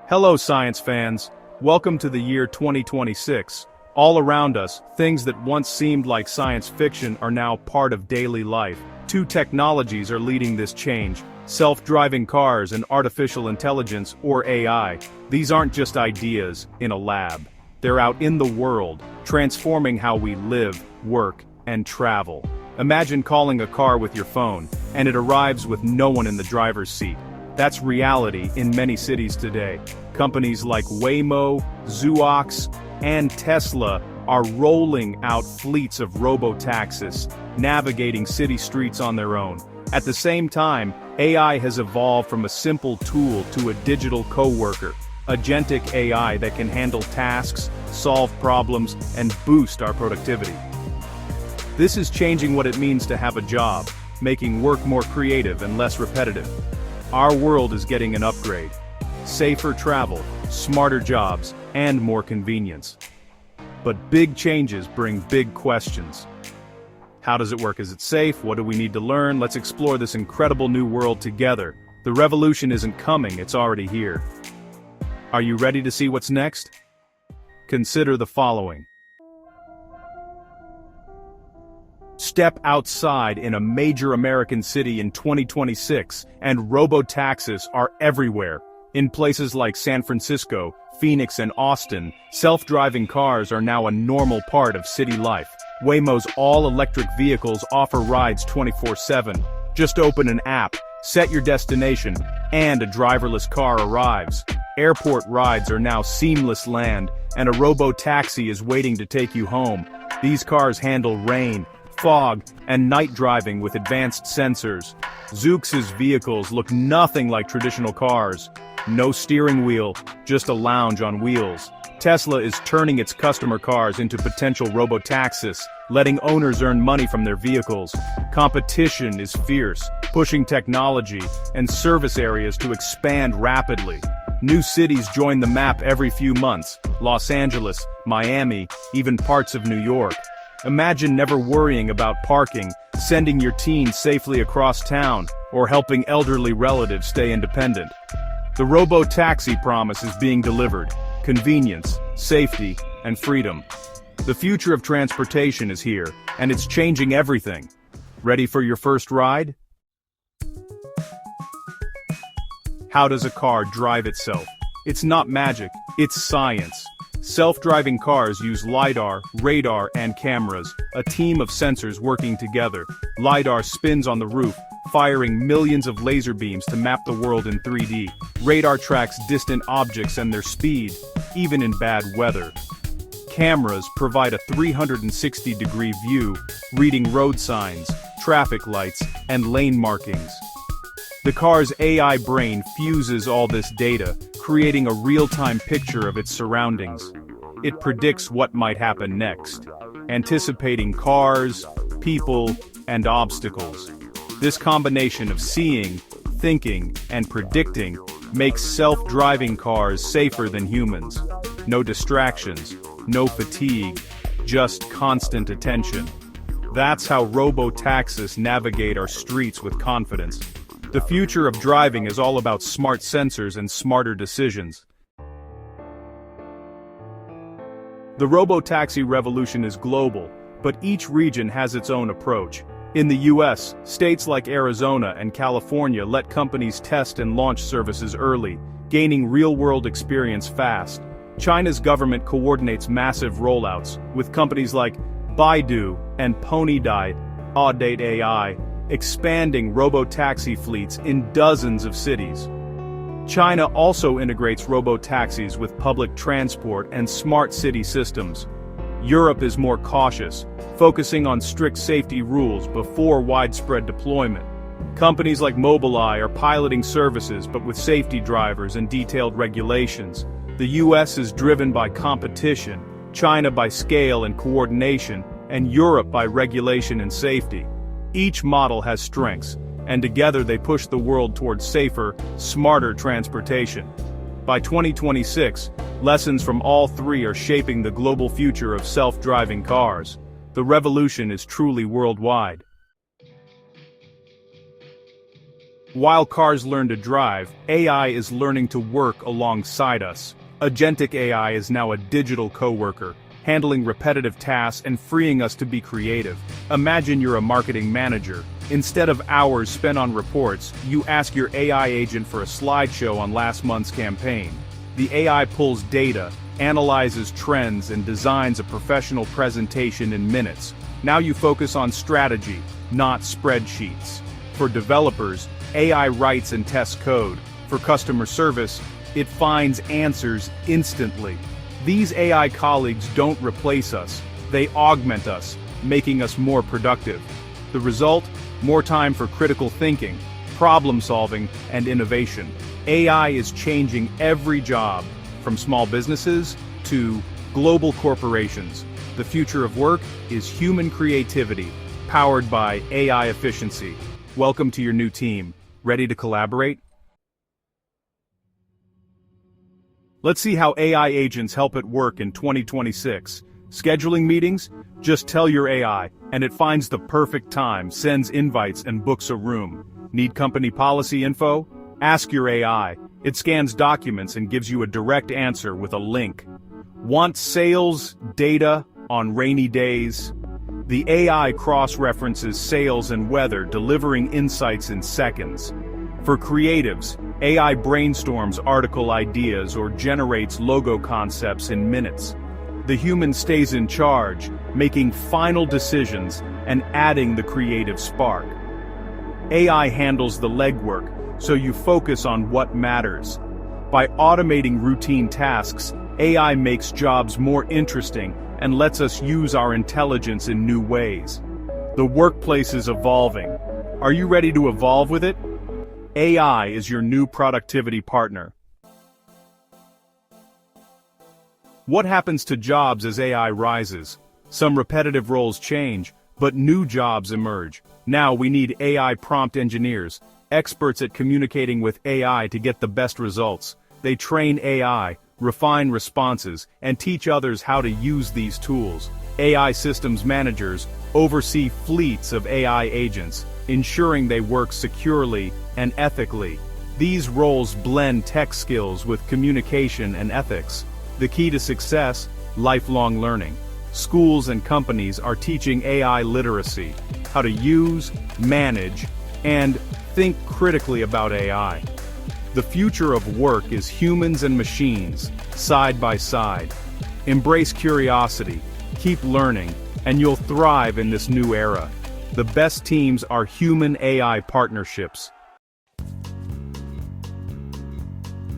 Hello science fans, welcome to the year 2026. All around us, things that once seemed like science fiction are now part of daily life. Two technologies are leading this change: self-driving cars and artificial intelligence, or AI. These aren't just ideas in a lab. They're out in the world, transforming how we live, work, and travel. Imagine calling a car with your phone, and it arrives with no one in the driver's seat. That's reality in many cities today. Companies like Waymo, Zoox, and Tesla are rolling out fleets of robotaxis, navigating city streets on their own. At the same time, AI has evolved from a simple tool to a digital coworker, agentic AI that can handle tasks, solve problems, and boost our productivity. This is changing what it means to have a job, making work more creative and less repetitive. Our world is getting an upgrade. Safer travel, smarter jobs, and more convenience. But big changes bring big questions. How does it work? Is it safe? What do we need to learn? Let's explore this incredible new world together. The revolution isn't coming, it's already here. Are you ready to see what's next? Consider the following. Step outside in a major American city in 2026, and robotaxis are everywhere. In places like San Francisco, Phoenix, and Austin, self-driving cars are now a normal part of city life. Waymo's all-electric vehicles offer rides 24/7. Just open an app, set your destination, and a driverless car arrives. Airport rides are now seamless land, and a robotaxi is waiting to take you home. These cars handle rain, fog, and night driving with advanced sensors. Zoox's vehicles look nothing like traditional cars. No steering wheel, just a lounge on wheels. Tesla is turning its customer cars into potential robotaxis, letting owners earn money from their vehicles. Competition is fierce, pushing technology and service areas to expand rapidly. New cities join the map every few months: Los Angeles, Miami, even parts of New York. Imagine never worrying about parking, sending your teen safely across town, or helping elderly relatives stay independent. The robo-taxi promise is being delivered: convenience, safety, and freedom. The future of transportation is here, and it's changing everything. Ready for your first ride? How does a car drive itself? It's not magic, it's science. Self-driving cars use LiDAR, radar, and cameras, a team of sensors working together. LiDAR spins on the roof, firing millions of laser beams to map the world in 3D. Radar tracks distant objects and their speed, even in bad weather. Cameras provide a 360-degree view, reading road signs, traffic lights, and lane markings. The car's AI brain fuses all this data, creating a real-time picture of its surroundings. It predicts what might happen next, anticipating cars, people, and obstacles. This combination of seeing, thinking, and predicting makes self-driving cars safer than humans. No distractions, no fatigue, just constant attention. That's how robotaxis navigate our streets with confidence. The future of driving is all about smart sensors and smarter decisions. The robotaxi revolution is global, but each region has its own approach. In the US, states like Arizona and California let companies test and launch services early, gaining real-world experience fast. China's government coordinates massive rollouts, with companies like Baidu and Pony.ai, Audate AI, expanding robotaxi fleets in dozens of cities. China also integrates robotaxis with public transport and smart city systems. Europe is more cautious, focusing on strict safety rules before widespread deployment. Companies like Mobileye are piloting services but with safety drivers and detailed regulations. The US is driven by competition, China by scale and coordination, and Europe by regulation and safety. Each model has strengths, and together they push the world towards safer, smarter transportation. By 2026, lessons from all three are shaping the global future of self-driving cars. The revolution is truly worldwide. While cars learn to drive, AI is learning to work alongside us. Agentic AI is now a digital coworker, handling repetitive tasks and freeing us to be creative. Imagine you're a marketing manager. Instead of hours spent on reports, you ask your AI agent for a slideshow on last month's campaign. The AI pulls data, analyzes trends, and designs a professional presentation in minutes. Now you focus on strategy, not spreadsheets. For developers, AI writes and tests code. For customer service, it finds answers instantly. These AI colleagues don't replace us, they augment us, making us more productive. The result? More time for critical thinking, problem solving, and innovation. AI is changing every job, from small businesses to global corporations. The future of work is human creativity, powered by AI efficiency. Welcome to your new team. Ready to collaborate? Let's see how AI agents help at work in 2026. Scheduling meetings? Just tell your AI, and it finds the perfect time, sends invites, and books a room. Need company policy info? Ask your AI. It scans documents and gives you a direct answer with a link. Want sales data on rainy days? The AI cross-references sales and weather, delivering insights in seconds. For creatives, AI brainstorms article ideas or generates logo concepts in minutes. The human stays in charge, making final decisions and adding the creative spark. AI handles the legwork, so you focus on what matters. By automating routine tasks, AI makes jobs more interesting and lets us use our intelligence in new ways. The workplace is evolving. Are you ready to evolve with it? AI is your new productivity partner. What happens to jobs as AI rises? Some repetitive roles change, but new jobs emerge. Now we need AI prompt engineers, experts at communicating with AI to get the best results. They train AI, refine responses, and teach others how to use these tools. AI systems managers oversee fleets of AI agents, ensuring they work securely and ethically. These roles blend tech skills with communication and ethics. The key to success: lifelong learning. Schools and companies are teaching AI literacy, how to use, manage, and think critically about AI. The future of work is humans and machines, side by side. Embrace curiosity, keep learning, and you'll thrive in this new era. The best teams are human-AI partnerships.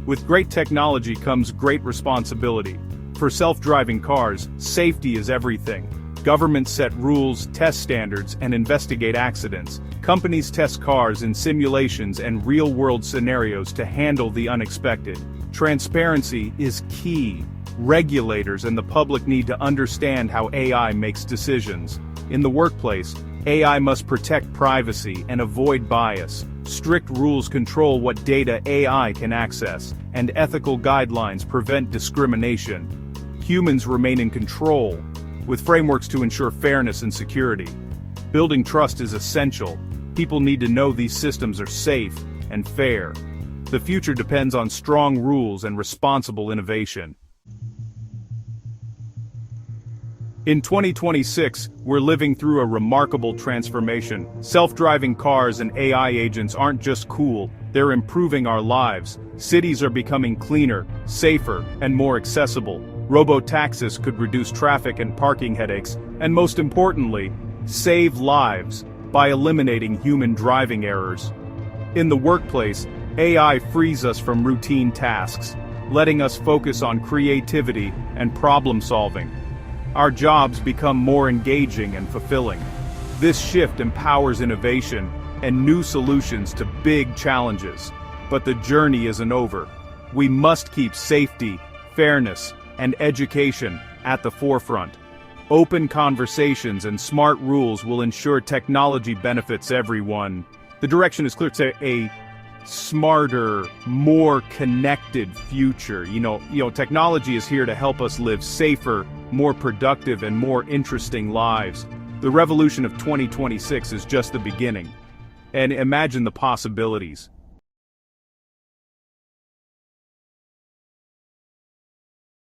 With great technology comes great responsibility. For self-driving cars, safety is everything. Governments set rules, test standards, and investigate accidents. Companies test cars in simulations and real-world scenarios to handle the unexpected. Transparency is key. Regulators and the public need to understand how AI makes decisions. In the workplace, AI must protect privacy and avoid bias. Strict rules control what data AI can access, and ethical guidelines prevent discrimination. Humans remain in control, with frameworks to ensure fairness and security. Building trust is essential. People need to know these systems are safe and fair. The future depends on strong rules and responsible innovation. In 2026, we're living through a remarkable transformation. Self-driving cars and AI agents aren't just cool, they're improving our lives. Cities are becoming cleaner, safer, and more accessible. Robotaxis could reduce traffic and parking headaches, and most importantly, save lives by eliminating human driving errors. In the workplace, AI frees us from routine tasks, letting us focus on creativity and problem solving. Our jobs become more engaging and fulfilling. This shift empowers innovation and new solutions to big challenges. But the journey isn't over. We must keep safety, fairness, and education at the forefront. Open conversations and smart rules will ensure technology benefits everyone. The direction is clear to a smarter, more connected future. Technology is here to help us live safer, more productive, and more interesting lives. The revolution of 2026 is just the beginning. And imagine the possibilities.